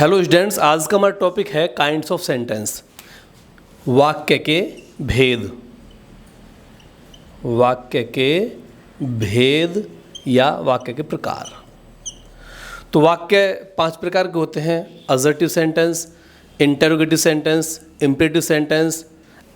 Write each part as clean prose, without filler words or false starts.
Hello students, आज का हमारा टॉपिक है काइंड्स ऑफ सेंटेंस। वाक्य के भेद। वाक्य के भेद या वाक्य के प्रकार। तो वाक्य 5 प्रकार के होते हैं: assertive sentence, interrogative sentence, imperative sentence,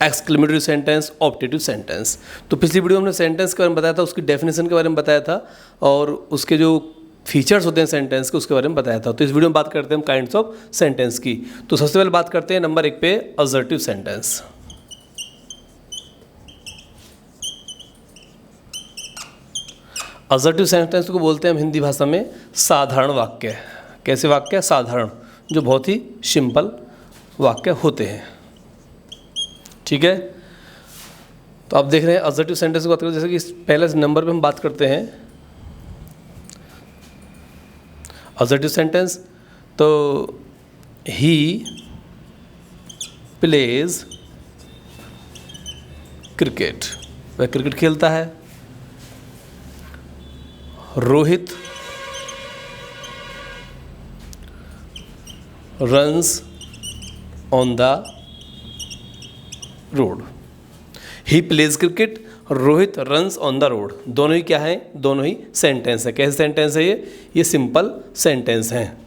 exclamatory sentence, optative sentence. तो पिछली वीडियो में हमने सेंटेंस के बारे में बताया था, उसकी डेफिनेशन के बारे में बताया था और उसके जो फीचर्स होते हैं सेंटेंस के उसके बारे में बताया था। तो इस वीडियो में बात करते हैं हम काइंड्स ऑफ सेंटेंस की। तो सबसे पहले बात करते हैं नंबर 1 पे असर्टिव सेंटेंस। असर्टिव सेंटेंस को बोलते हैं हम हिंदी भाषा में साधारण वाक्य। कैसे वाक्य? साधारण, जो बहुत ही सिंपल वाक्य होते हैं। ठीक है, तो आप देख रहे हैं असर्टिव सेंटेंस की बात करें, जैसे कि पहले नंबर पे हम बात करते हैं असर्टिव सेंटेंस। तो ही प्लेज क्रिकेट, वह क्रिकेट खेलता है। Rohit runs on the road. He plays cricket, Rohit runs on the road. दोनों ही क्या हैं? दोनों ही सेंटेंस है। कैसे सेंटेंस है ये सिंपल सेंटेंस हैं।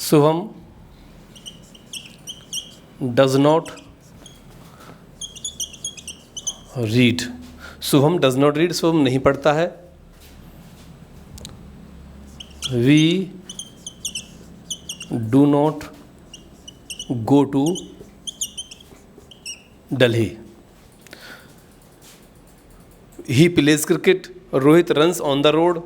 Shubham does not read. Shubham does not read, Shubham नहीं पढ़ता है। We do not go to Delhi. He plays cricket, Rohit runs on the road,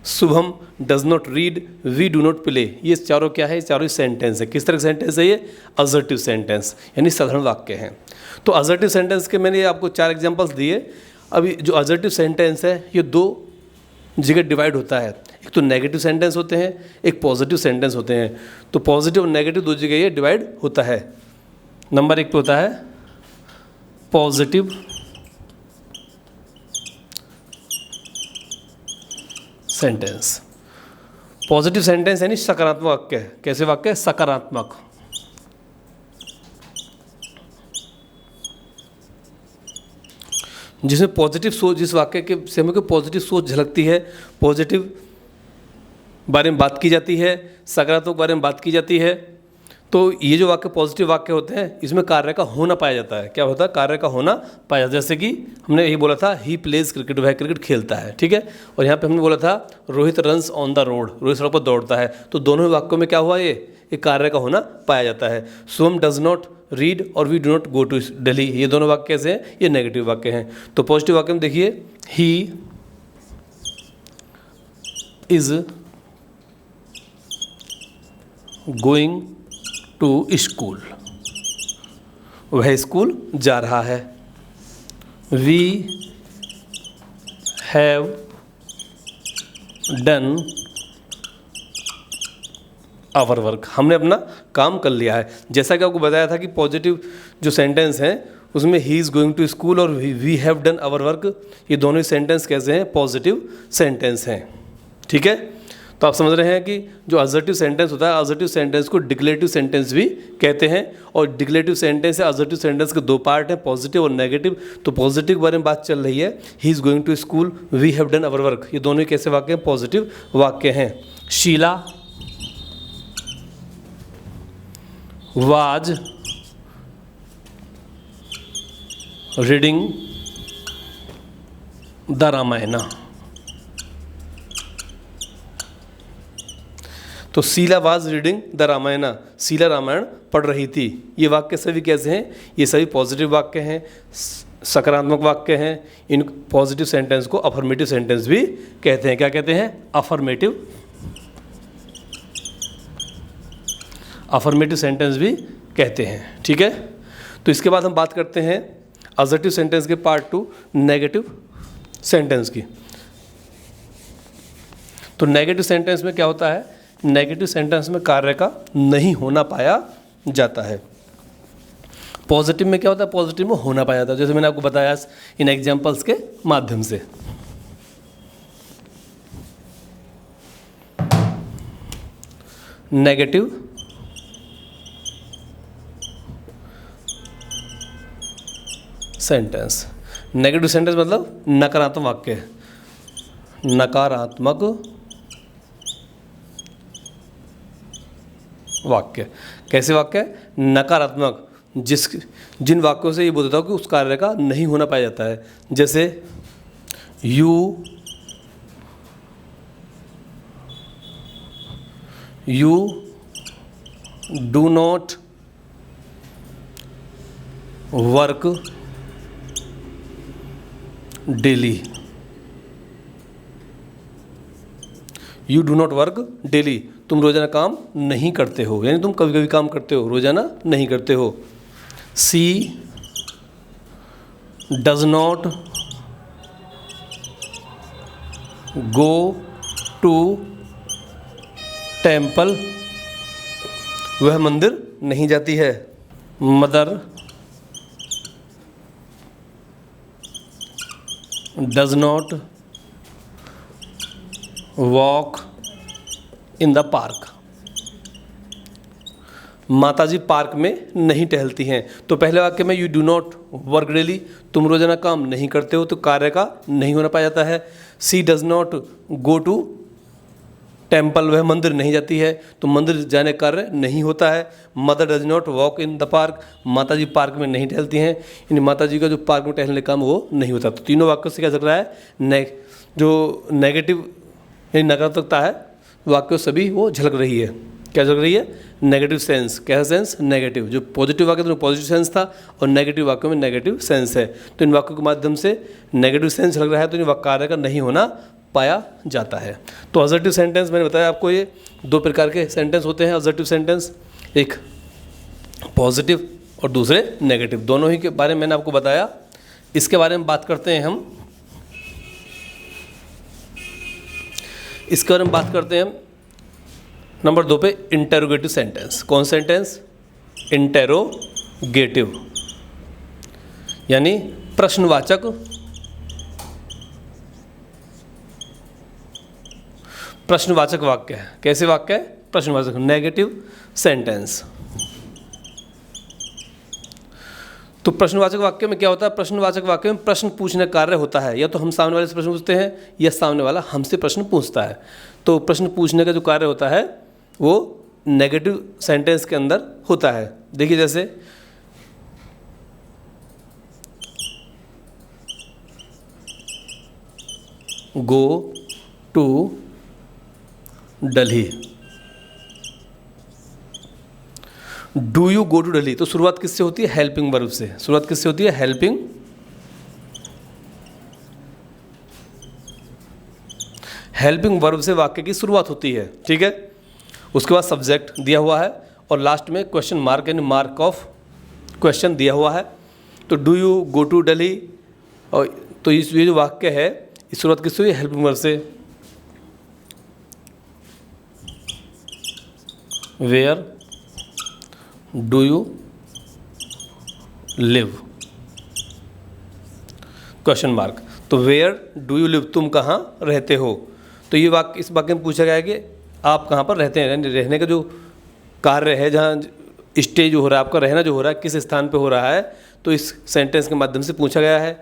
Shubham does not read, we do not play. ये चारों क्या है? चारों सेंटेंस है। किस तरह का सेंटेंस है ये? असर्टिव सेंटेंस, यानी साधारण वाक्य हैं। तो असर्टिव सेंटेंस के मैंने आपको 4 एग्जांपल्स दिए। अभी जो असर्टिव सेंटेंस है ये 2 जगह डिवाइड होता है। एक तो नेगेटिव सेंटेंस होते हैं, एक पॉजिटिव सेंटेंस होते हैं। तो पॉजिटिव और नेगेटिव 2 जगह ये डिवाइड होता है। नंबर 1 पे होता है पॉजिटिव सेंटेंस। पॉजिटिव सेंटेंस यानी सकारात्मक वाक्य। कैसे वाक्य? सकारात्मक। जिसमें पॉजिटिव सोच, जिस वाक्य के से हमें पॉजिटिव सोच झलकती है, पॉजिटिव बारे में बात की जाती है, सकारात्मक बारे में बात की जाती है। तो ये जो वाक्य पॉजिटिव वाक्य होते हैं इसमें कार्य का होना पाया जाता है। क्या होता है? कार्य का होना पाया जाता है। जैसे कि हमने यही बोला था ही प्लेज क्रिकेट, वह क्रिकेट खेलता है। ठीक है, और यहाँ पे हमने बोला था Rohit runs on the road, Rohit सड़क पर दौड़ता है। तो दोनों ही वाक्यों में क्या हुआ? ये कार्य का होना पाया जाता है। शुभम डज नॉट रीड और we do not go to Delhi, ये दोनों वाक्य कैसे हैं? ये नेगेटिव वाक्य हैं। तो पॉजिटिव वाक्य में देखिए he is going to school, वह स्कूल जा रहा है। We have done our work, हमने अपना काम कर लिया है। जैसा कि आपको बताया था कि पॉजिटिव जो सेंटेंस हैं उसमें ही इज़ गोइंग टू स्कूल और we have done our work, ये दोनों ही सेंटेंस कैसे हैं? पॉजिटिव सेंटेंस हैं। ठीक है, तो आप समझ रहे हैं कि जो असर्टिव सेंटेंस होता है, असर्टिव सेंटेंस को डिक्लेरेटिव सेंटेंस भी कहते हैं। और डिक्लेरेटिव सेंटेंस या असर्टिव सेंटेंस के 2 पार्ट हैं, पॉजिटिव और नेगेटिव। तो पॉजिटिव के बारे में बात चल रही है, he is going to school, we have done our work, ये दोनों ही कैसे वाक्य हैं? पॉजिटिव वाक्य हैं। Sheela was reading the Ramayana. तो Sheela was reading the Ramayana, Sheela Ramayana पढ़ रही थी। ये वाक्य सभी कैसे हैं? ये सभी पॉजिटिव वाक्य हैं, सकारात्मक वाक्य हैं। इन पॉजिटिव सेंटेंस को अफर्मेटिव सेंटेंस भी कहते हैं। क्या कहते हैं? अफर्मेटिव सेंटेंस भी कहते हैं। ठीक है, तो इसके बाद हम बात करते हैं असर्टिव सेंटेंस के पार्ट 2 नेगेटिव सेंटेंस की। तो नेगेटिव सेंटेंस में क्या होता है? नेगेटिव सेंटेंस में कार्य का नहीं होना पाया जाता है। पॉजिटिव में क्या होता है? पॉजिटिव में होना पाया जाता है, जैसे मैंने आपको बताया इन एग्जाम्पल्स के माध्यम से। Negative sentence. नेगेटिव सेंटेंस मतलब नकारात्मक वाक्य, नकारात्मक वाक्य। कैसे वाक्य? नकारात्मक, जिन वाक्यों से ये बोलता हूँ कि उस कार्य का नहीं होना पाया जाता है। जैसे you do not work daily. You do not work daily, तुम रोजाना काम नहीं करते हो, यानी तुम कभी कभी काम करते हो, रोजाना नहीं करते हो। She does not go to temple, वह मंदिर नहीं जाती है। Mother does not walk in the park, माताजी पार्क में नहीं टहलती हैं। तो पहले वाक्य में you do not work daily, तुम रोजाना काम नहीं करते हो, तो कार्य का नहीं होना पाया जाता है। She does not go to temple, वह मंदिर नहीं जाती है, तो मंदिर जाने का कार्य नहीं होता है। Mother does not walk in the park, माताजी पार्क में नहीं टहलती हैं, यानी माताजी का जो पार्क में टहलने का काम वो नहीं होता। तो तीनों वाक्यों से क्या चल रहा है, जो नेगेटिव यानी नकारात्मकता है वाक्यों सभी वो झलक रही है। क्या झलक रही है? Negative sense. कैसा सेंस? नेगेटिव। जो पॉजिटिव वाक्य तो पॉजिटिव सेंस था और नेगेटिव वाक्यों में नेगेटिव सेंस है। तो इन वाक्यों के माध्यम से नेगेटिव सेंस झलक रहा है, तो इन कार्य का नहीं होना पाया जाता है। तो असर्टिव सेंटेंस मैंने बताया आपको, ये दो प्रकार के सेंटेंस होते हैं असर्टिव सेंटेंस, एक पॉजिटिव और दूसरे नेगेटिव। दोनों ही के बारे में मैंने आपको बताया। इसके बारे में बात करते हैं हम, इसके बारे में बात करते हैं हम नंबर 2 पे, इंटेरोगेटिव सेंटेंस। कौन सेंटेंस? इंटेरोगेटिव, यानी प्रश्नवाचक वाक्य है। कैसे वाक्य है? प्रश्नवाचक, नेगेटिव सेंटेंस। तो प्रश्नवाचक वाक्य में क्या होता है? प्रश्नवाचक वाक्य में प्रश्न पूछने का कार्य होता है, या तो हम सामने वाले से प्रश्न पूछते हैं या सामने वाला हमसे प्रश्न पूछता है। तो प्रश्न पूछने का जो कार्य होता है वो नेगेटिव सेंटेंस के अंदर होता है। देखिए जैसे go to Delhi, do you go to Delhi, तो शुरुआत किससे होती है? हेल्पिंग वर्ब से। शुरुआत किससे होती है? हेल्पिंग वर्ब से वाक्य की शुरुआत होती है। ठीक है, उसके बाद सब्जेक्ट दिया हुआ है और लास्ट में क्वेश्चन मार्क यानी मार्क ऑफ क्वेश्चन दिया हुआ है। तो do you go to Delhi, और तो ये जो वाक्य है इस शुरुआत किससे हुई? हेल्पिंग वर्ब से। Where do you live, question mark. तो वेयर डू यू लिव, तुम कहाँ रहते हो। तो ये वाक्य, इस वाक्य में पूछा गया है कि आप कहाँ पर रहते हैं, यानी रहने का जो कार्य है, जहाँ स्टे जो हो रहा है, आपका रहना जो हो रहा है किस स्थान पे हो रहा है, तो इस सेंटेंस के माध्यम से पूछा गया है।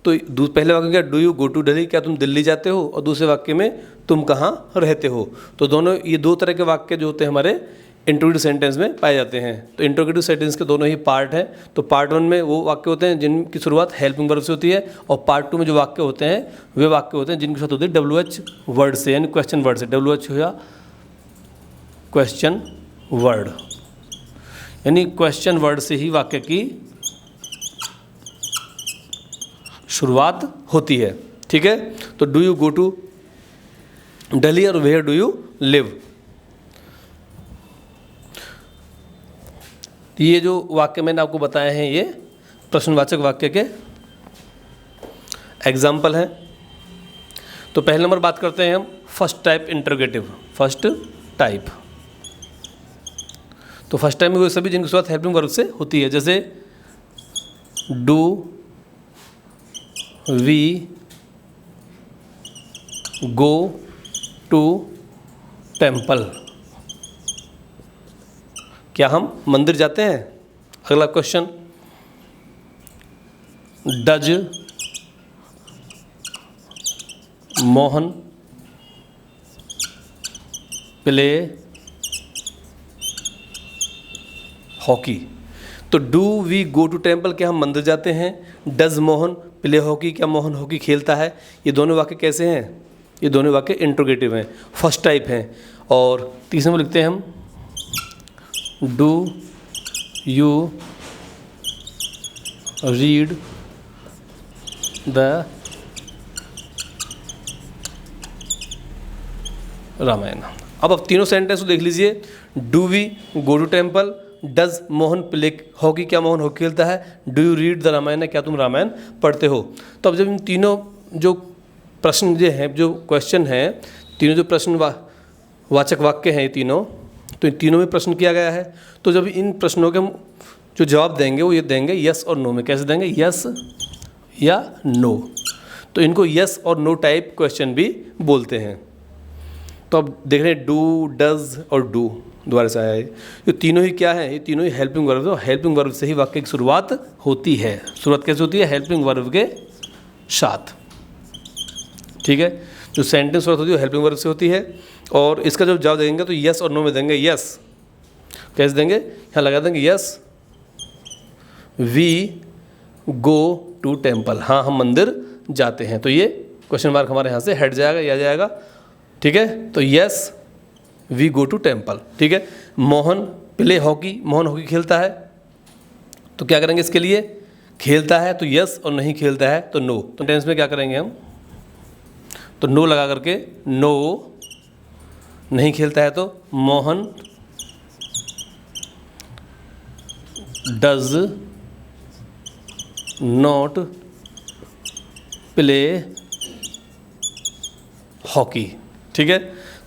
तो पहले वाक्य क्या? Do you go to Delhi, क्या तुम दिल्ली जाते हो, और दूसरे वाक्य में तुम कहाँ रहते हो। तो दोनों, ये दो तरह के वाक्य जो होते हैं हमारे इंट्रोगेटिव सेंटेंस में पाए जाते हैं। तो इंट्रोगेटिव सेंटेंस के दोनों ही पार्ट हैं। तो पार्ट 1 में वो वाक्य होते हैं जिनकी शुरुआत हेल्पिंग वर्ब से होती है, और पार्ट 2 में जो वाक्य होते हैं वे वाक्य होते हैं जिनकी शुरुआत होती है WH वर्ड से, यानी क्वेश्चन वर्ड से। WH हो या क्वेश्चन वर्ड, यानी क्वेश्चन वर्ड से ही वाक्य की शुरुआत होती है। ठीक है, तो do you go to Delhi और वेयर डू यू लिव, ये जो वाक्य मैंने आपको बताए हैं ये प्रश्नवाचक वाक्य के एग्जाम्पल हैं। तो पहले नंबर बात करते हैं हम first type interrogative. First type, तो फर्स्ट टाइप में वो सभी जिनकी शुरुआत हेल्पिंग वर्ब से होती है, जैसे do we go to temple, क्या हम मंदिर जाते हैं? अगला question, does Mohan play hockey? तो do we go to temple, क्या हम मंदिर जाते हैं? डज मोहन प्ले हॉकी, क्या मोहन हॉकी खेलता है? ये दोनों वाक्य कैसे हैं? ये दोनों वाक्य इंट्रोगेटिव हैं, फर्स्ट टाइप हैं। और तीसरे में लिखते हैं हम, do you read the Ramayana. अब तीनों सेंटेंस को देख लीजिए। Do we go to temple, does Mohan play hockey, क्या मोहन हॉकी खेलता है? Do you read the Ramayana, क्या तुम रामायण पढ़ते हो? तो अब जब इन तीनों जो प्रश्न जो हैं, जो क्वेश्चन हैं, तीनों जो प्रश्न वाचक वाक्य हैं, ये तीनों, तो इन तीनों में प्रश्न किया गया है। तो जब इन प्रश्नों के हम जो जवाब देंगे वो ये देंगे यस और नो में। कैसे देंगे? यस या नो। तो इनको यस और नो टाइप क्वेश्चन भी बोलते हैं। तो अब देख रहे हैं डू, डज और डू द्वारा से आया है। ये तीनों ही क्या है? ये तीनों ही हेल्पिंग वर्ब है। हेल्पिंग वर्ब से ही वाक्य की शुरुआत होती है। शुरुआत कैसे होती है? हेल्पिंग वर्ब के साथ। ठीक है, जो सेंटेंस शुरुआत होती है वो हेल्पिंग वर्ब से होती है। और इसका जब जवाब देंगे तो यस और नो में देंगे यस। कैसे देंगे? यहाँ लगा देंगे yes we go to temple, हाँ हम मंदिर जाते हैं। तो ये क्वेश्चन मार्क हमारे यहाँ से हट जाएगा, या जाएगा। ठीक है, तो yes we go to temple. ठीक है, Mohan play hockey, Mohan hockey खेलता है। तो क्या करेंगे इसके लिए? खेलता है तो यस, और नहीं खेलता है तो नो। तो टेंस में क्या करेंगे हम? तो नो लगा करके, नो नहीं खेलता है तो Mohan does not play hockey. ठीक है,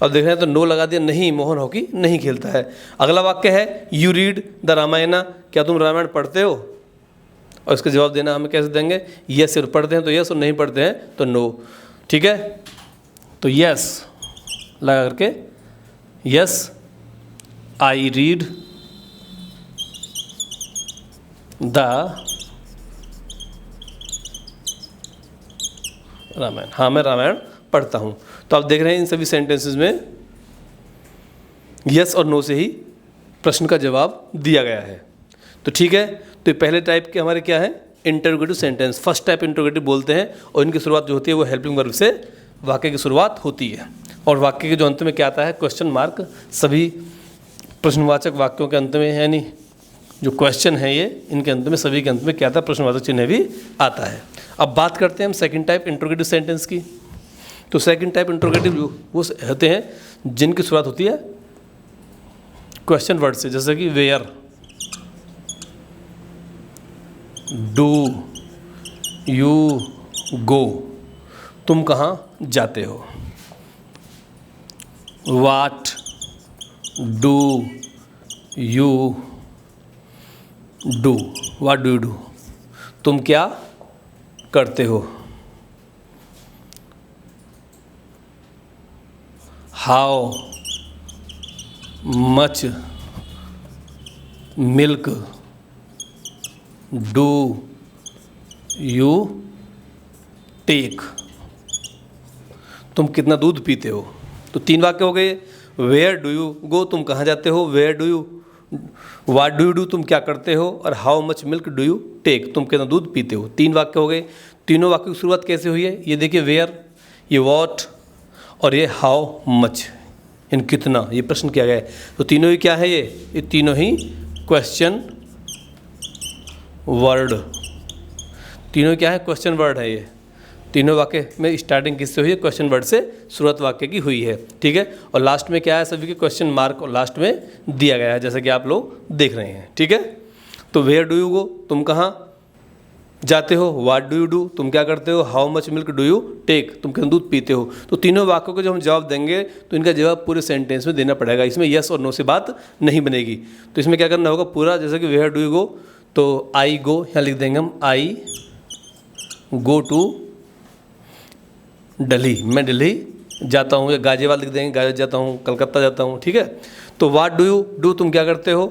अब देख रहे हैं तो नो लगा दिया, नहीं मोहन हॉकी नहीं खेलता है। अगला वाक्य है यू रीड द रामायण, क्या तुम रामायण पढ़ते हो? और इसका जवाब देना हमें कैसे देंगे? यस, और पढ़ते हैं तो यस, और नहीं पढ़ते हैं तो नो। ठीक है, तो यस लगा करके, yes I read the Ramayana, हाँ मैं रामायण पढ़ता हूँ। तो आप देख रहे हैं इन सभी सेंटेंसेस में यस और नो से ही प्रश्न का जवाब दिया गया है। तो ठीक है, तो पहले टाइप के हमारे क्या है? Interrogative sentence, first type interrogative बोलते हैं। और इनकी शुरुआत जो होती है वो हेल्पिंग वर्ब से वाक्य की शुरुआत होती है। और वाक्य के जो अंत में क्या आता है? Question mark. सभी प्रश्नवाचक वाक्यों के अंत में, यानी जो क्वेश्चन है ये, इनके अंत में, सभी के अंत में क्या आता है? प्रश्नवाचक चिन्ह भी आता है। अब बात करते हैं हम सेकंड टाइप इंटरोगेटिव सेंटेंस की। तो सेकंड टाइप इंटरोगेटिव वो होते हैं जिनकी शुरुआत होती है क्वेश्चन वर्ड से, जैसे कि वेयर, डू यू गो, तुम कहाँ जाते हो? What do you do, what do you do, तुम क्या करते हो? How much milk do you take, तुम कितना दूध पीते हो? तो तीन वाक्य हो गए। वेयर डू यू गो, तुम कहाँ जाते हो? Where do you, what do you do, तुम क्या करते हो? और how much milk do you take, तुम कितना दूध पीते हो? तीन वाक्य हो गए। तीनों वाक्यों की शुरुआत कैसे हुई है? ये देखिए, वेयर, ये वॉट, और ये हाउ मच, इन कितना, ये प्रश्न किया गया है। तो तीनों ही क्या है? ये तीनों ही क्वेश्चन वर्ड, तीनों क्या है? क्वेश्चन वर्ड है। ये तीनों वाक्य में स्टार्टिंग किससे हुई है? क्वेश्चन वर्ड से शुरुआत वाक्य की हुई है। ठीक है, और लास्ट में क्या है? सभी के क्वेश्चन मार्क और लास्ट में दिया गया है, जैसा कि आप लोग देख रहे हैं। ठीक है, तो वेयर डू यू गो, तुम कहाँ जाते हो? वाट डू यू डू, तुम क्या करते हो? How much milk do you take, तुम कितना दूध पीते हो? तो तीनों वाक्यों को जब हम जवाब देंगे तो इनका जवाब पूरे सेंटेंस में देना पड़ेगा। इसमें यस और नो से बात नहीं बनेगी। तो इसमें क्या करना होगा? पूरा, जैसे कि वेयर डू यू गो, तो आई गो यहाँ लिख देंगे हम, आई गो टू दिल्ली, मैं दिल्ली जाता हूँ। या गाजियाबाद लिख देंगे, गाजियाबाद जाता हूँ, कलकत्ता जाता हूँ। ठीक है, तो वाट डू यू डू, तुम क्या करते हो?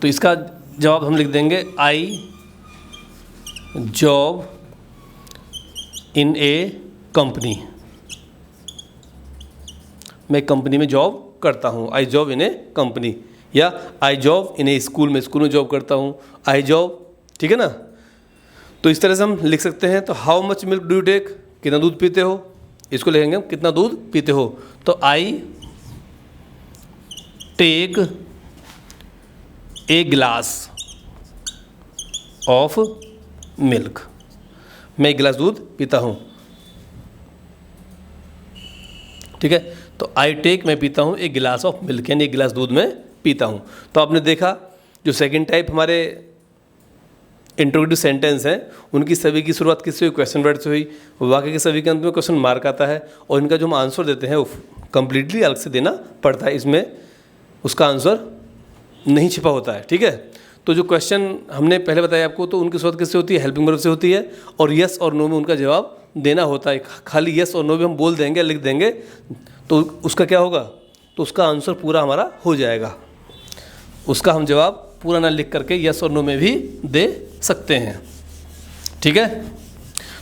तो इसका जवाब हम लिख देंगे I job in a company. मैं कंपनी में जॉब करता हूँ, I job in a company, या I job in a school में जॉब करता हूँ, आई जॉब, ठीक है ना। तो इस तरह से हम लिख सकते हैं। तो how much milk do you take, कितना दूध पीते हो, इसको लिखेंगे हम कितना दूध पीते हो। तो I take a glass of milk, मैं एक गिलास दूध पीता हूँ, ठीक है। तो आई टेक, मैं पीता हूँ एक गिलास ऑफ मिल्क, यानी एक गिलास दूध में पीता हूँ। तो आपने देखा जो सेकंड टाइप हमारे इंट्रोगेटिव सेंटेंस हैं, उनकी सभी की शुरुआत किससे हुई, क्वेश्चन वर्ड से हुई। वाक्य के सभी के अंत में क्वेश्चन मार्क आता है, और इनका जो हम आंसर देते हैं वो कंप्लीटली अलग से देना पड़ता है, इसमें उसका आंसर नहीं छिपा होता है, ठीक है। तो जो क्वेश्चन हमने पहले बताया आपको, तो उनकी शुरुआत किससे होती है, हेल्पिंग वर्ब से होती है, और यस और नो में उनका जवाब देना होता है। खाली यस और नो भी हम बोल देंगे, लिख देंगे, तो उसका क्या होगा, तो उसका आंसर पूरा हमारा हो जाएगा। उसका हम जवाब पूरा ना लिख करके यस और नो में भी दे सकते हैं, ठीक है।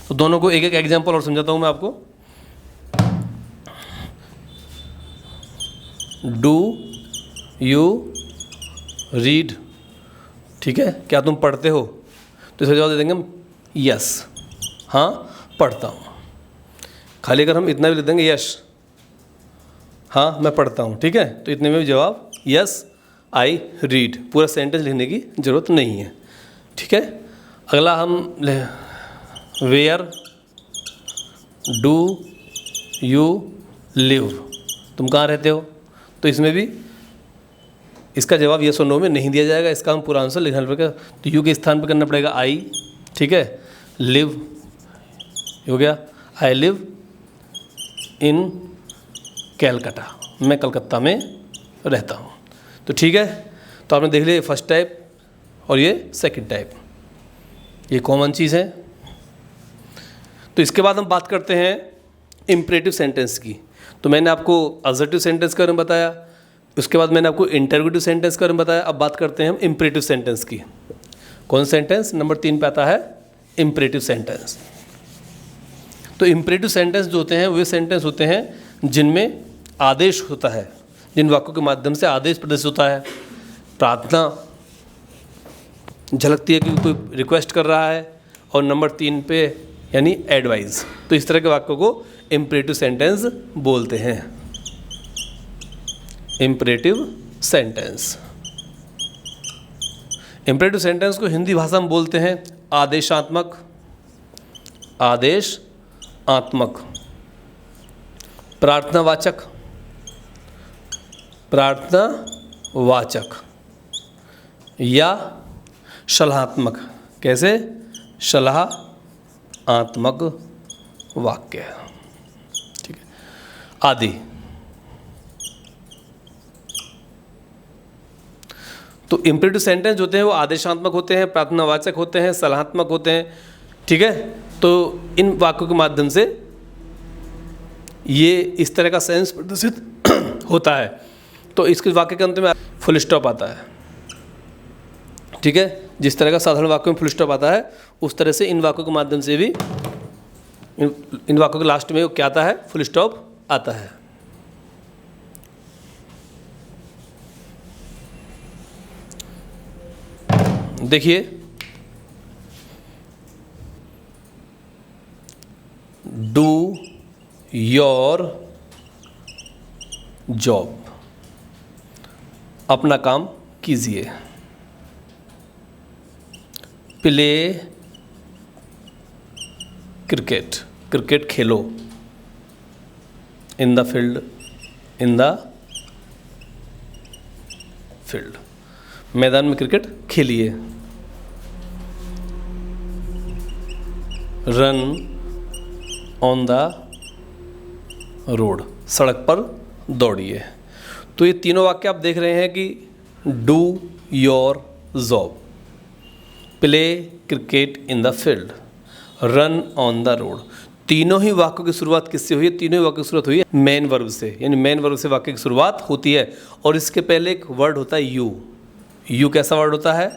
तो दोनों को एक एक एग्जांपल और समझाता हूँ मैं आपको। डू यू रीड, ठीक है, क्या तुम पढ़ते हो, तो इसका जवाब दे देंगे हम यस, हाँ पढ़ता हूँ। खाली अगर हम इतना भी लिख देंगे यस, हाँ मैं पढ़ता हूँ, ठीक है, तो इतने में भी जवाब यस आई रीड, पूरा सेंटेंस लिखने की ज़रूरत नहीं है, ठीक है। अगला हम वेयर डू यू लिव, तुम कहाँ रहते हो, तो इसमें भी इसका जवाब यस और नो में नहीं दिया जाएगा, इसका हम पूरा आंसर लिखना पड़ेगा। तो यू के स्थान पर करना पड़ेगा आई, ठीक है। लिव हो गया, आई लिव इन कैलकाटा, मैं कलकत्ता में रहता हूँ। तो ठीक है, तो आपने देख लिया फर्स्ट टाइप और ये सेकंड टाइप, ये कॉमन चीज़ है। तो इसके बाद हम बात करते हैं इम्परेटिव सेंटेंस की। तो मैंने आपको असर्टिव सेंटेंस के बारे में बताया, उसके बाद मैंने आपको इंटरोगेटिव सेंटेंस के बारे में बताया। अब बात करते हैं हम इम्परेटिव सेंटेंस की। कौन सेंटेंस नंबर 3 पे आता है, इम्परेटिव सेंटेंस। तो इम्परेटिव सेंटेंस जो होते हैं वे सेंटेंस होते हैं जिनमें आदेश होता है, जिन वाक्यों के माध्यम से आदेश प्रदर्शित होता है। प्रार्थना झलकती है कि कोई रिक्वेस्ट कर रहा है, और नंबर 3 पे यानी एडवाइस। तो इस तरह के वाक्यों को इम्परेटिव सेंटेंस बोलते हैं, इम्परेटिव सेंटेंस। इम्परेटिव सेंटेंस को हिंदी भाषा में बोलते हैं आदेशात्मक, आदेशात्मक, प्रार्थनावाचक, प्रार्थनावाचक, या सलाहात्मक। कैसे, सलाहात्मक वाक्य, ठीक है, आदि। तो इम्परेटिव सेंटेंस होते हैं वो आदेशात्मक होते हैं, प्रार्थनावाचक होते हैं, सलाहात्मक होते हैं, ठीक है। तो इन वाक्यों के माध्यम से ये इस तरह का सेंस प्रदर्शित होता है। तो इसके वाक्य के अंत में फुल स्टॉप आता है, ठीक है। जिस तरह का साधारण वाक्य में फुल स्टॉप आता है, उस तरह से इन वाक्यों के माध्यम से भी इन वाक्यों के लास्ट में क्या आता है, फुल स्टॉप आता है। देखिए, डू योर जॉब, अपना काम कीजिए। Play cricket, cricket Khelo. In the field, in the field, मैदान में क्रिकेट खेलिए। रन ऑन द रोड, सड़क पर दौड़िए। तो ये तीनों वाक्य आप देख रहे हैं कि do your job, play cricket in the field, run on the road, तीनों ही वाक्यों की शुरुआत किससे हुई है, तीनों ही वाक्यों की शुरुआत हुई है मेन वर्ब से, यानी मेन वर्ब से वाक्य की शुरुआत होती है। और इसके पहले एक वर्ड होता है यू, यू कैसा वर्ड होता है?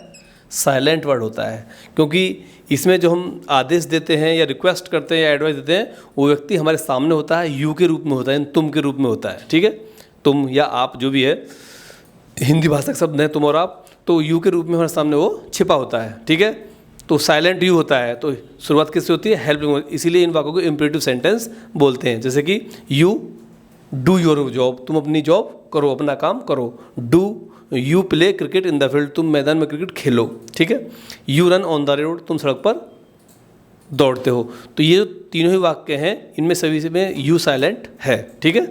साइलेंट वर्ड होता है, क्योंकि इसमें जो हम आदेश देते हैं या रिक्वेस्ट करते हैं या एडवाइस देते हैं वो व्यक्ति हमारे सामने होता है, यू के रूप में होता है, तुम के रूप में होता है। ठीक है, तुम या आप जो भी है, हिंदी भाषा के शब्द हैं तुम और आप, तो यू के रूप में हमारे सामने वो छिपा होता है। ठीक है, तो साइलेंट यू होता है। तो शुरुआत किससे होती है? हेल्पिंग। इसीलिए इन वाक्यों को इम्परेटिव सेंटेंस बोलते हैं। जैसे कि यू डू योर जॉब, तुम अपनी जॉब करो, अपना काम करो। Do you play cricket in the field, तुम मैदान में क्रिकेट खेलो। ठीक है, you run on the road, तुम सड़क पर दौड़ते हो। तो ये जो तीनों ही वाक्य हैं इनमें सभी से में यू साइलेंट है। ठीक है,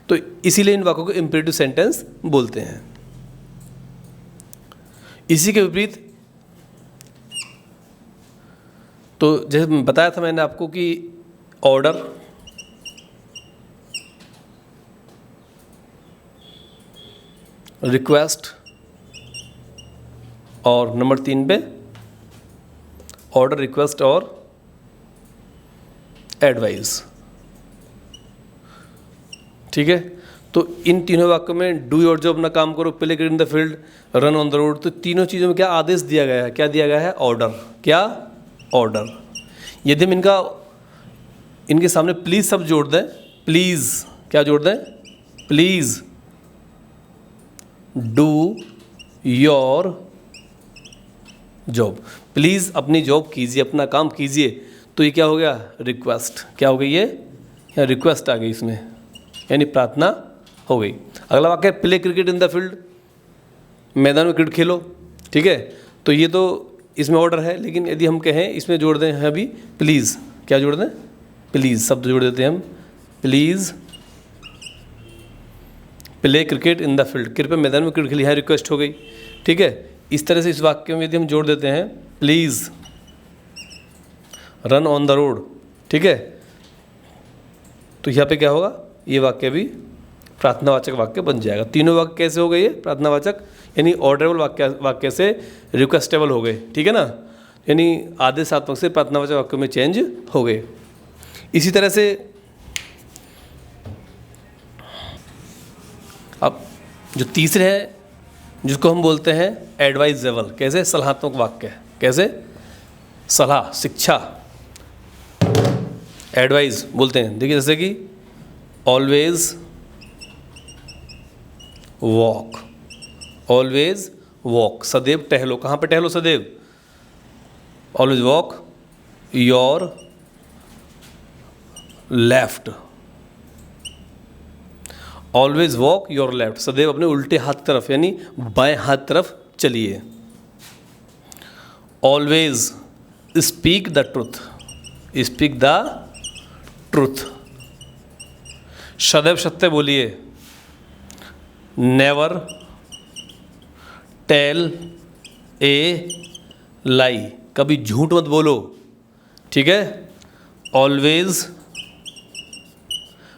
तो इसीलिए इन वाक्यों को इम्परेटिव सेंटेंस बोलते हैं। इसी के विपरीत, तो जैसे बताया था मैंने आपको कि ऑर्डर, रिक्वेस्ट और नंबर 3 पे ऑर्डर, रिक्वेस्ट और एडवाइस। ठीक है, तो इन तीनों वाक्यों में डू योर जॉब, अपना काम करो, play cricket in the field, run on the road, तो तीनों चीज़ों में क्या आदेश दिया गया है? क्या दिया गया है? ऑर्डर। क्या? ऑर्डर। यदि हम इनके सामने प्लीज़ शब्द जोड़ दें, प्लीज़, क्या जोड़ दें? Please do your job, please अपनी जॉब कीजिए, अपना काम कीजिए, तो ये क्या हो गया? रिक्वेस्ट। क्या हो गई ये? या रिक्वेस्ट आ गई इसमें, यानी प्रार्थना हो गई। अगला वाक्य है play cricket in the field, मैदान में क्रिकेट खेलो। ठीक है, तो ये तो इसमें ऑर्डर है, लेकिन यदि हम कहें इसमें जोड़ दें हैं अभी प्लीज़, क्या जोड़ दें? प्लीज़ शब्द जोड़ देते हैं हम, please play cricket in the field, कृपया मैदान में क्रिकेट खेलिए, है रिक्वेस्ट हो गई। ठीक है, इस तरह से इस वाक्य में यदि हम जोड़ देते हैं please run on the road, ठीक है, तो यहाँ पे क्या होगा? ये वाक्य भी प्रार्थनावाचक वाक्य बन जाएगा। तीनों वाक्य कैसे हो गए? ये प्रार्थनावाचक, यानी ऑर्डरेबल वाक्य से रिक्वेस्टेबल हो गए। ठीक है ना, यानी आदेशात्मक से प्रार्थनावाचक वाक्यों में चेंज हो गए। इसी तरह से अब जो तीसरे है जिसको हम बोलते हैं एडवाइजेबल, कैसे? सलाहात्मक वाक्य। कैसे? सलाह, शिक्षा, एडवाइस बोलते हैं। देखिए जैसे कि ऑलवेज वॉक, ऑलवेज वॉक, सदैव टहलो। कहाँ पे टहलो? सदैव। Always walk your left, always walk your left, सदैव अपने उल्टे हाथ तरफ यानी बाएं हाथ तरफ चलिए। Always speak the truth, speak the truth, सदैव सत्य बोलिए। नेवर टेल ए लाई, कभी झूठ मत बोलो। ठीक है, always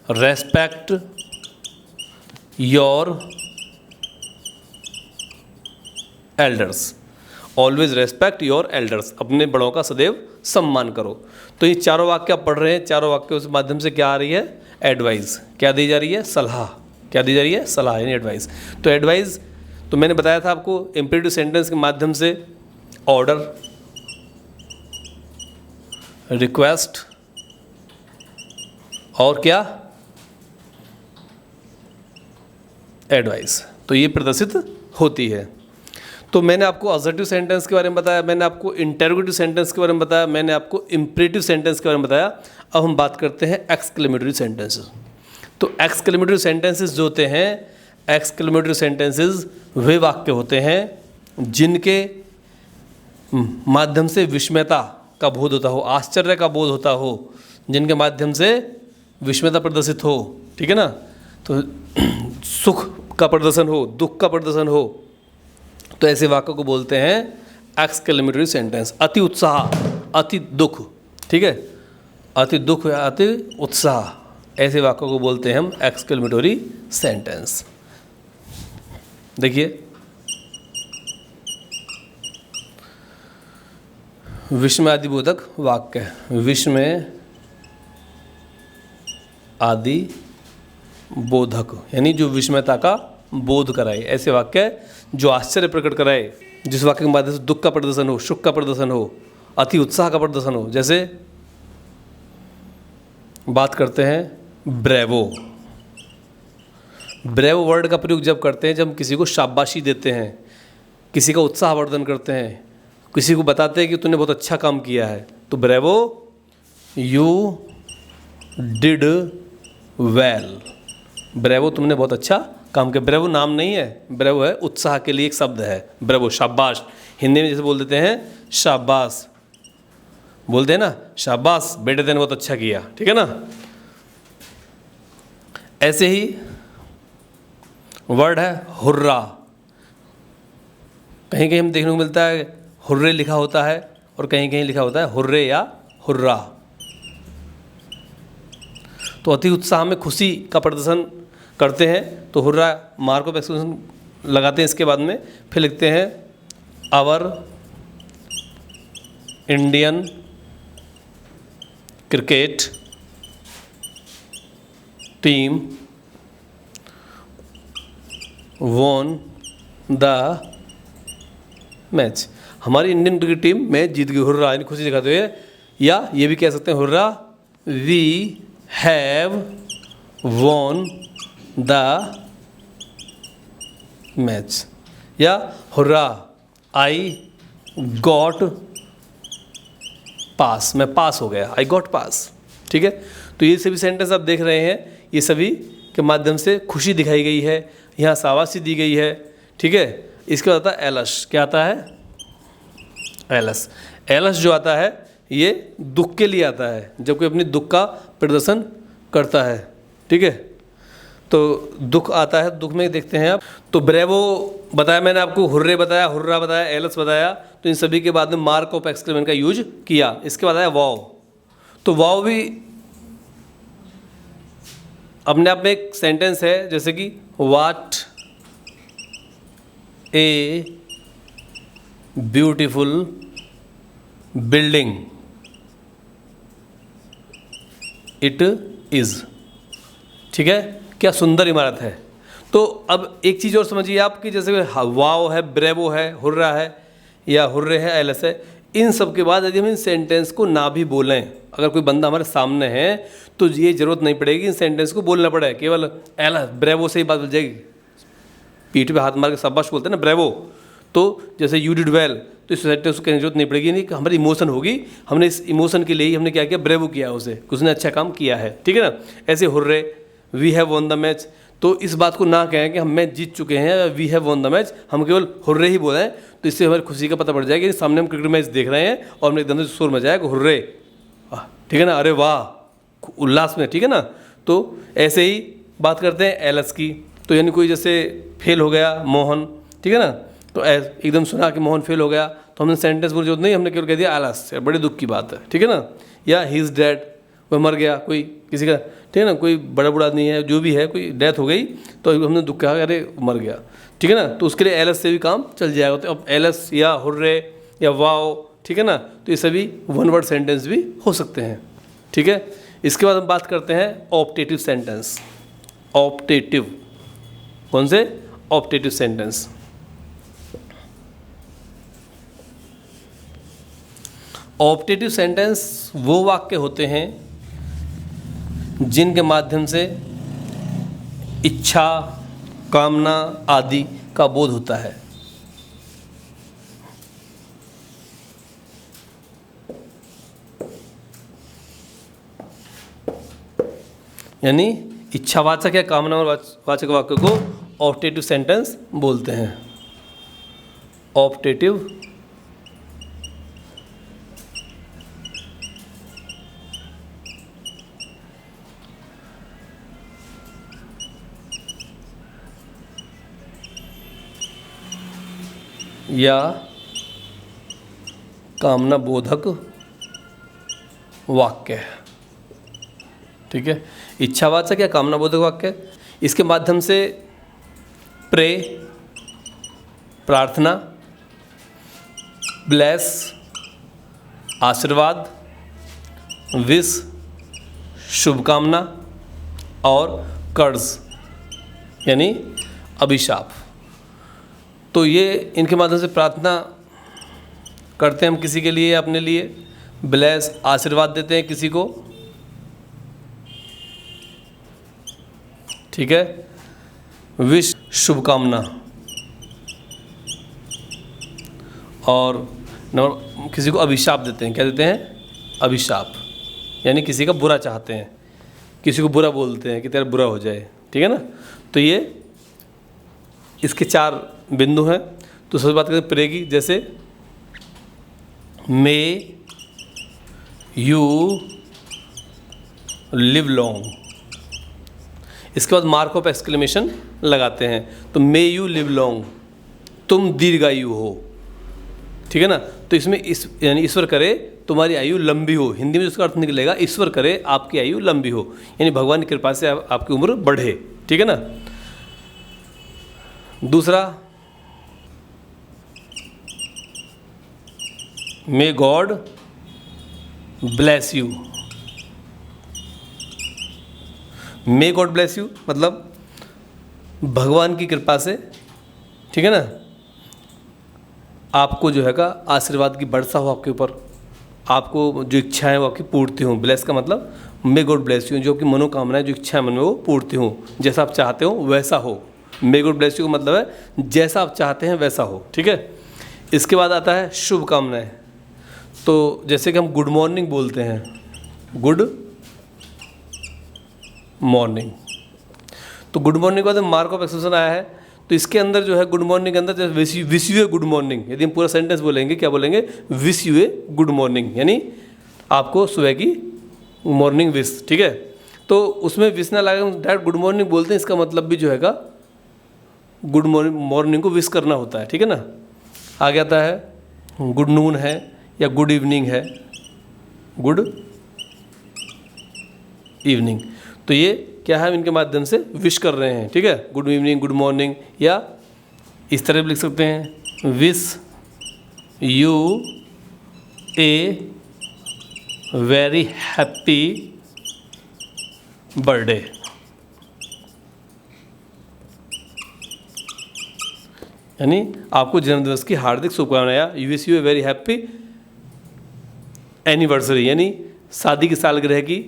respect your elders, always respect your elders, अपने बड़ों का सदैव सम्मान करो। तो ये चारों वाक्य आप पढ़ रहे हैं, चारों वाक्यों के माध्यम से क्या आ रही है? एडवाइस। क्या दी जा रही है? सलाह। क्या दी जा रही है? सलाह यानी एडवाइस। तो एडवाइस तो मैंने बताया था आपको इम्पेरेटिव सेंटेंस के माध्यम से ऑर्डर, रिक्वेस्ट और क्या? एडवाइस, तो ये प्रदर्शित होती है। तो मैंने आपको असर्टिव सेंटेंस के बारे में बताया, मैंने आपको इंटरोगेटिव सेंटेंस के बारे में बताया, मैंने आपको इम्परेटिव सेंटेंस के बारे में बताया। अब हम बात करते हैं एक्सक्लेमेटरी सेंटेंसेस। तो एक्सक्लेमेटरी सेंटेंसेस जो होते हैं, एक्सक्लेमेटरी सेंटेंसेस वे वाक्य होते हैं जिनके माध्यम से विस्मयता का बोध होता हो, आश्चर्य का बोध होता हो, जिनके माध्यम से विस्मयता प्रदर्शित हो। ठीक है ना, तो सुख का प्रदर्शन हो, दुख का प्रदर्शन हो, तो ऐसे वाक्यों को बोलते हैं एक्सक्लेमेटरी सेंटेंस। अति उत्साह, अति दुख, ठीक है, अति दुख या अति उत्साह, ऐसे वाक्यों को बोलते हैं हम एक्सक्लेमेटरी सेंटेंस। देखिए विस्मय आदि बोधक वाक्य, विस्मय आदि बोधक यानी जो विस्मयता का बोध कराए। ऐसे वाक्य जो आश्चर्य प्रकट कराए, जिस वाक्य के माध्यम से दुख का प्रदर्शन हो, सुख का प्रदर्शन हो, अति उत्साह का प्रदर्शन हो। जैसे बात करते हैं ब्रेवो। ब्रेवो वर्ड का प्रयोग जब करते हैं जब हम किसी को शाबाशी देते हैं, किसी का उत्साहवर्धन करते हैं, किसी को बताते हैं कि तूने बहुत अच्छा काम किया है, तो bravo, you did well. Bravo, तुमने बहुत अच्छा काम किया। ब्रेवो नाम नहीं है, ब्रेवो है उत्साह के लिए एक शब्द है। ब्रेवो शाबाश, हिंदी में जैसे बोल देते हैं शाबाश, बोलते हैं ना शाबाश बेटे तेने बहुत अच्छा किया, ठीक है ना। ऐसे ही वर्ड है हुर्रा। कहीं कहीं हम देखने को मिलता है हुर्रे लिखा होता है और कहीं कहीं लिखा होता है हुर्रे या हुर्रा। तो अति उत्साह में खुशी का प्रदर्शन करते हैं तो हुर्रा मार्क ऑफ एक्सक्लेमेशन लगाते हैं इसके बाद में। फिर लिखते हैं our Indian cricket team won the match. हमारी इंडियन क्रिकेट टीम मैच जीत गई, हुर्रा यानी खुशी दिखाते हुए। या ये भी कह सकते हैं hurrah we have won the match, या हुर्रा आई गॉट पास, मैं पास हो गया, आई गॉट पास, ठीक है। तो ये सभी सेंटेंस आप देख रहे हैं, ये सभी के माध्यम से खुशी दिखाई गई है, यहाँ शाबाशी दी गई है, ठीक है। इसके बाद आता है एलस। क्या आता है? एलस। एलस जो आता है ये दुख के लिए आता है, जब कोई अपनी दुख का प्रदर्शन करता है, ठीक है। तो दुख आता है, दुख में देखते हैं आप। तो ब्रेवो बताया मैंने आपको, हुर्रे बताया, हुर्रा बताया, एलस बताया। तो इन सभी के बाद में मार्क ऑफ एक्सक्लेमेशन का यूज किया। इसके बाद आया वाव। तो वाव भी अपने आप में एक सेंटेंस है, जैसे कि what a beautiful building it is, ठीक है, क्या सुंदर इमारत है। तो अब एक चीज़ और समझिए आप कि जैसे वाव है, ब्रेवो है, हुर्रा है या हुर्रे है, एलस है, इन सब के बाद यदि हम इन सेंटेंस को ना भी बोलें, अगर कोई बंदा हमारे सामने है तो ये जरूरत नहीं पड़ेगी इन सेंटेंस को बोलना पड़े, केवल एलस ब्रेवो से ही बात बन जाएगी। पीठ पे हाथ मार के शाबाश बोलते हैं ना ब्रेवो, तो जैसे यू डिड वेल, तो इस सेंटेंस को कहने की जरूरत नहीं पड़ेगी। नहीं कि हमारी इमोशन होगी, हमने इस इमोशन के लिए ही हमने क्या किया, ब्रेवो किया उसे, उसने अच्छा काम किया है, ठीक है ना। ऐसे hurray we have won the match, तो इस बात को ना कहें कि हम मैच जीत चुके हैं, we have won the match, हम केवल हुर्रे ही बोलें, तो इससे हमारी खुशी का पता पड़ जाएगा कि सामने हम क्रिकेट मैच देख रहे हैं और हमने एकदम से शोर मचाया कि हुर्रे, ठीक है ना, अरे वाह, उल्लास में, ठीक है ना। तो ऐसे ही बात करते हैं एलस की। तो यानी कोई जैसे फेल हो गया मोहन, ठीक है ना, तो एकदम सुना कि मोहन फेल हो गया, तो हमने सेंटेंस बोल जरूरत नहीं, हमने केवल कह दिया एलस, बड़े दुख की बात है, ठीक है ना। या ही इज़ डेड, वह मर गया, कोई किसी का, ठीक है ना, कोई बड़ा बूढ़ा आदमी है, जो भी है, कोई डेथ हो गई, तो हमने दुख कहा अरे मर गया, ठीक है ना। तो उसके लिए एलस से भी काम चल जाएगा। तो अब एलस या हुर्रे या वाओ, ठीक है ना, तो ये सभी वन वर्ड सेंटेंस भी हो सकते हैं, ठीक है। इसके बाद हम बात करते हैं ऑप्टेटिव सेंटेंस। ऑप्टेटिव कौन से? Optative sentence. ऑप्टेटिव सेंटेंस वो वाक्य होते हैं जिनके माध्यम से इच्छा, कामना आदि का बोध होता है। यानी इच्छावाचक या कामना वाचक वाक्य को ऑप्टेटिव सेंटेंस बोलते हैं। ऑप्टेटिव या कामना बोधक वाक्य, ठीक है। इच्छावाचक या कामना बोधक वाक्य, इसके माध्यम से प्रे प्रार्थना, ब्लेस आशीर्वाद, विश शुभकामना और कर्ज यानी अभिशाप। तो ये इनके माध्यम से प्रार्थना करते हैं हम किसी के लिए, अपने लिए, ब्लेस आशीर्वाद देते हैं किसी को, ठीक है, विश शुभकामना, और किसी को अभिशाप देते हैं। क्या देते हैं? अभिशाप, यानी किसी का बुरा चाहते हैं, किसी को बुरा बोलते हैं कि तेरा बुरा हो जाए, ठीक है ना। तो ये इसके 4 बिंदु हैं। तो सबसे बात करें प्रे की, जैसे मे यू लिव लॉन्ग, इसके बाद मार्क ऑफ एक्सक्लेमेशन लगाते हैं। तो मे यू लिव लॉन्ग, तुम दीर्घायु हो, ठीक है ना। तो इसमें यानी ईश्वर करे तुम्हारी आयु लंबी हो, हिंदी में उसका अर्थ निकलेगा ईश्वर करे आपकी आयु लंबी हो, यानी भगवान की कृपा से आपकी उम्र बढ़े, ठीक है ना। दूसरा, may God bless you. May God bless you मतलब भगवान की कृपा से, ठीक है ना, आपको जो है का आशीर्वाद की वर्षा हो आपके ऊपर, आपको जो इच्छाएं वो आपकी पूर्ति हों। ब्लेस का मतलब मे गॉड ब्लेस यू, जो कि मनोकामनाएं, जो इच्छाएं मन में वो पूर्ति हों, जैसा आप चाहते हो वैसा हो। मे गॉड ब्लेस यू का मतलब है जैसा आप चाहते हैं वैसा हो, ठीक है। इसके बाद आता है शुभकामनाएं। तो जैसे कि हम गुड मॉर्निंग बोलते हैं, गुड मॉर्निंग, तो गुड मॉर्निंग के बाद मार्क ऑफ एक्सप्रेशन आया है। तो इसके अंदर जो है गुड मॉर्निंग के अंदर जैसे wish U a good morning, यदि हम पूरा सेंटेंस बोलेंगे, क्या बोलेंगे? Wish U a good morning, यानी आपको सुबह की मॉर्निंग विश, ठीक है। तो उसमें विश ना लगे, डायरेक्ट गुड मॉर्निंग बोलते हैं, इसका मतलब भी जो है का गुड मॉर्निंग को विश करना होता है, ठीक है ना। आगे आता है गुड नून है या गुड इवनिंग है, गुड इवनिंग। तो ये क्या है, इनके माध्यम से विश कर रहे हैं, ठीक है। गुड इवनिंग, गुड मॉर्निंग, या इस तरह भी लिख सकते हैं, wish U a very happy birthday. यानी आपको जन्मदिवस की हार्दिक शुभकामनाएं, या wish U a very happy anniversary, यानी शादी की सालगिरह की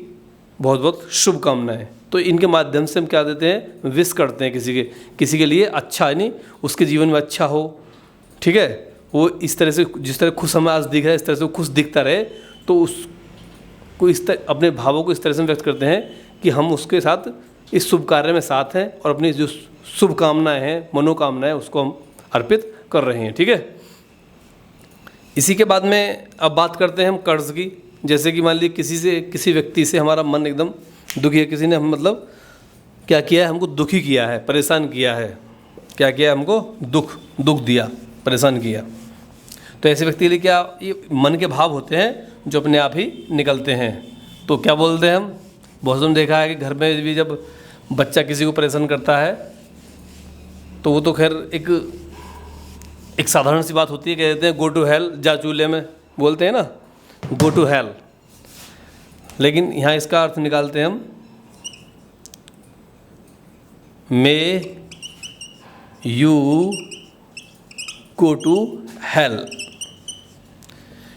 बहुत बहुत शुभकामनाएं। तो इनके माध्यम से हम क्या देते हैं, विश करते हैं किसी के लिए अच्छा, यानी उसके जीवन में अच्छा हो, ठीक है। वो इस तरह से, जिस तरह खुश हमें आज दिख रहा है, इस तरह से वो खुश दिखता रहे। तो उसको इस तरह अपने भावों को इस तरह से व्यक्त करते हैं कि हम उसके साथ इस शुभ कार्य में साथ हैं, और अपनी जो शुभकामनाएं हैं, मनोकामनाएं, उसको हम अर्पित कर रहे हैं, ठीक है। इसी के बाद में अब बात करते हैं हम कर्ज की। जैसे कि मान लीजिए किसी व्यक्ति से हमारा मन एकदम दुखी है, किसी ने हम मतलब क्या किया है, हमको दुखी किया है, परेशान किया है, क्या किया है, हमको दुख दिया, परेशान किया। तो ऐसे व्यक्ति के लिए क्या, ये मन के भाव होते हैं जो अपने आप ही निकलते हैं। तो क्या बोलते हैं हम, बहुत से देखा है कि घर में भी जब बच्चा किसी को परेशान करता है तो वो तो खैर एक साधारण सी बात होती है, कह देते हैं गो टू हेल, जा चूल्हे में, बोलते हैं ना, गो टू हेल। लेकिन यहाँ इसका अर्थ निकालते हैं हम, may you go to hell.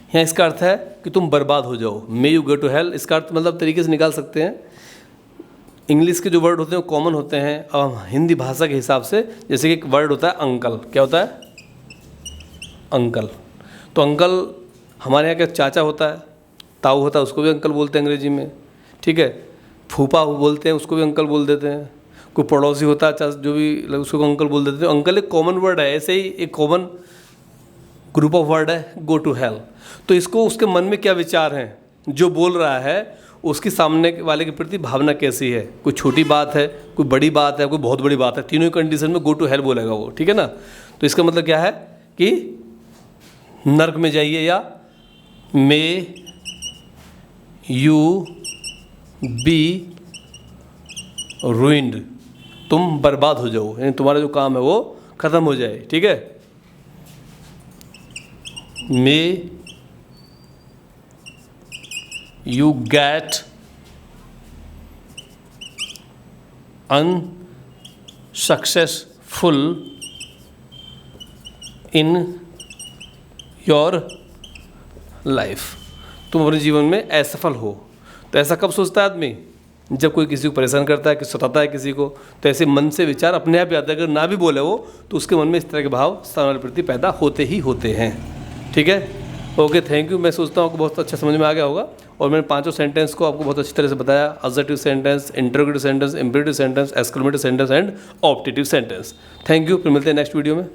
यहाँ इसका अर्थ है कि तुम बर्बाद हो जाओ। May you go to hell, इसका अर्थ मतलब तरीके से निकाल सकते हैं। इंग्लिश के जो वर्ड होते हैं वो कॉमन होते हैं, और हिंदी भाषा के हिसाब से जैसे कि एक वर्ड होता है अंकल, क्या होता है, अंकल। तो अंकल हमारे यहाँ क्या चाचा होता है, ताऊ होता है, उसको भी अंकल बोलते हैं अंग्रेजी में, ठीक है। फूफा बोलते हैं, उसको भी अंकल बोल देते हैं। कोई पड़ोसी होता है जो भी, उसको अंकल बोल देते हैं। अंकल एक कॉमन वर्ड है, ऐसे ही एक कॉमन ग्रुप ऑफ वर्ड है, गो टू हेल। तो इसको उसके मन में क्या विचार हैं, जो बोल रहा है उसकी सामने वाले के प्रति भावना कैसी है, कोई छोटी बात है, कोई बड़ी बात है, कोई बहुत बड़ी बात है, तीनों कंडीशन में गो टू हेल बोलेगा वो, ठीक है ना। तो इसका मतलब क्या है कि नर्क में जाइए, या मे यू बी रुइंड, तुम बर्बाद हो जाओ, यानी तुम्हारा जो काम है वो ख़त्म हो जाए, ठीक है। May you get unsuccessful full in your life, तुम अपने जीवन में असफल हो। तो ऐसा कब सोचता है आदमी? जब कोई किसी को परेशान करता है, कि सताता है किसी को, तो ऐसे मन से विचार अपने आप ही आता है। अगर ना भी बोले वो, तो उसके मन में इस तरह के भाव सामने वाले प्रति पैदा होते ही होते हैं। ठीक है, ओके, थैंक यू। मैं सोचता हूँ आपको बहुत अच्छा समझ में आ गया होगा, और मैंने पांचों सेंटेंस को आपको बहुत अच्छी तरह से बताया। Assertive sentence, interrogative sentence, imperative sentence, exclamative sentence and optative sentence. Thank you, फिर मिलते हैं नेक्स्ट वीडियो में।